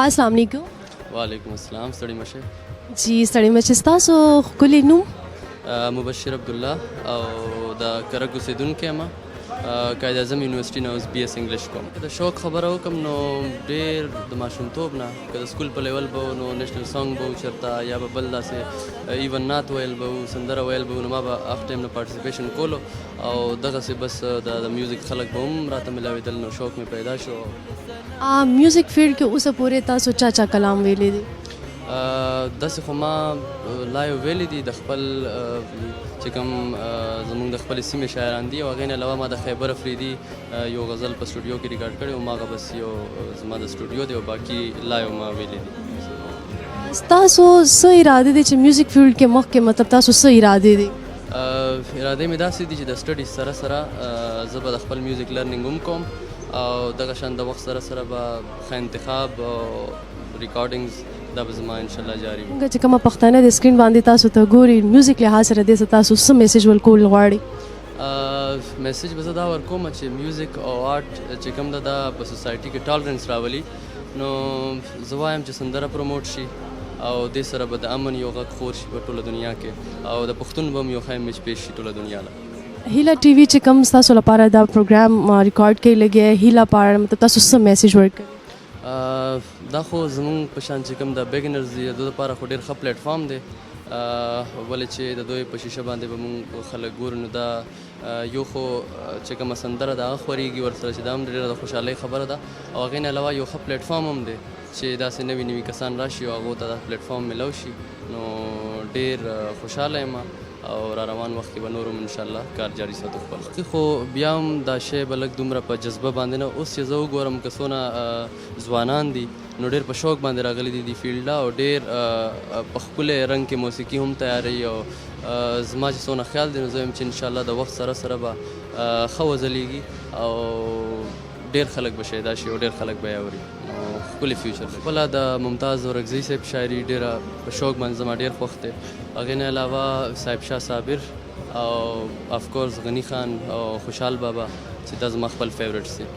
अस्सलाम वालेकुम। वालेकुम अस्सलाम ستړي مشه जी ستړي مشه ستاسو ښکلی نوم؟ مبشر عبدالله او د کرک اوسېدونکی یم. قائد اعظم یونیورسټي نه اوس BS انګلیش کوم. د شوق خبره وکړم نو ډېر د ماشومتوب نه که د سکول په لیول به نو نیشنل سانګ به و چېرته یا به بل داسې ایون نعت ویل به و سندره ویل به و نو ما به هاف ټایم نه پارټیسپیشن کولو او دغسې بس د میوزیک خلک به هم راته ملاوېدل نو شوق مې پیدا شو. میوزک فیلډ کې اوسه پورې تاسو چا چا کلام ویلی دی؟ داسې خو ما لا یو ویلی دي د خپل چې کوم زموږ د خپلې سیمې شاعران دي او هغې نه علاوه ما د خیبر افریدي یو غزل په سټوډیو کې ریکارډ کړی او ما هغه بس یو زما د سټوډیو دی او باقي لا یو ما ویلی دي. ستاسو څه اراده دی چې میوزک فیلډ کې مخکې مطلب تاسو څه اراده دی؟ ارادې مې داسې دي چې د سټډیز سره سره زه به د خپل میوزیک لرنینګ هم کوم او دغه شان د وخت سره سره به ښه انتخاب او ریکارډینګز دا به زما انشاءالله جاري وي. چې کومه پښتانه د سکرین باندې تاسو ته ګوري میوزیک لحاظ سره دې تاسو څه میسج ورکول غواړئ؟ میسج به زه دا ورکوم چې میوزیک او آرټ چې کوم ده دا په سوسایټي کې ټالرنس راولي نو زه وایم چې سندره پروموټ شي او دې سره به د امن یو غږ خور شي په ټوله دنیا کې او د پښتون به هم یو ښه امیج پیش شي ټوله دنیا له. هیله ټي وي چې کوم ستاسو لپاره دا پروګرام ریکارډ کوي لګیا هیله پاره مطلب تاسو څه میسج ورکوي؟ دا خو زمونږ په شان چې کوم د بیګنرز دي د دوی لپاره خو ډېر ښه پلیټفارم دی ولې چې د دوی په شیشه باندې به مونږ خلک ګورو نو دا یو خو چې کومه سندره ده هغه خورېږي ورسره چې دا هم ډېره د خوشحالۍ خبره ده او هغې نه علاوه یو ښه پلیټفارم هم دی چې داسې نوي نوي کسان راشي او هغو ته دا پلیټفارم میلاو شي نو ډېر خوشحاله یم او را روان وخت کې به نور هم انشاءالله کار جاري ساتو خپل. خو بیا هم دا شی به لږ دومره په جذبه باندې نه اوس چې زه وګورم که څونه ځوانان دي نو ډېر په شوق باندې راغلي دي دې فیلډه او ډېر په ښکلی رنګ کې موسیقي هم تیاروي او زما چې څونه خیال دی نو زه یم چې انشاءالله د وخت سره سره به ښه وځلیږي او ډېر خلک به شیدا شي او ډېر خلک به یې اوري نو ښکلی فیوچر دی. خپله د ممتاز اورکزي صاحب شاعري ډېره په شوق باندې زما ډېر خوښ دی. هغې نه علاوه صاحب شاه صابر او افکورس غني خان او خوشحال بابا چې دا زما خپل فیورټس دي.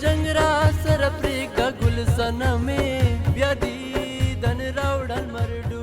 جنگ را سر پریږده ګل صنمې بیا دي دن راوړل مرډو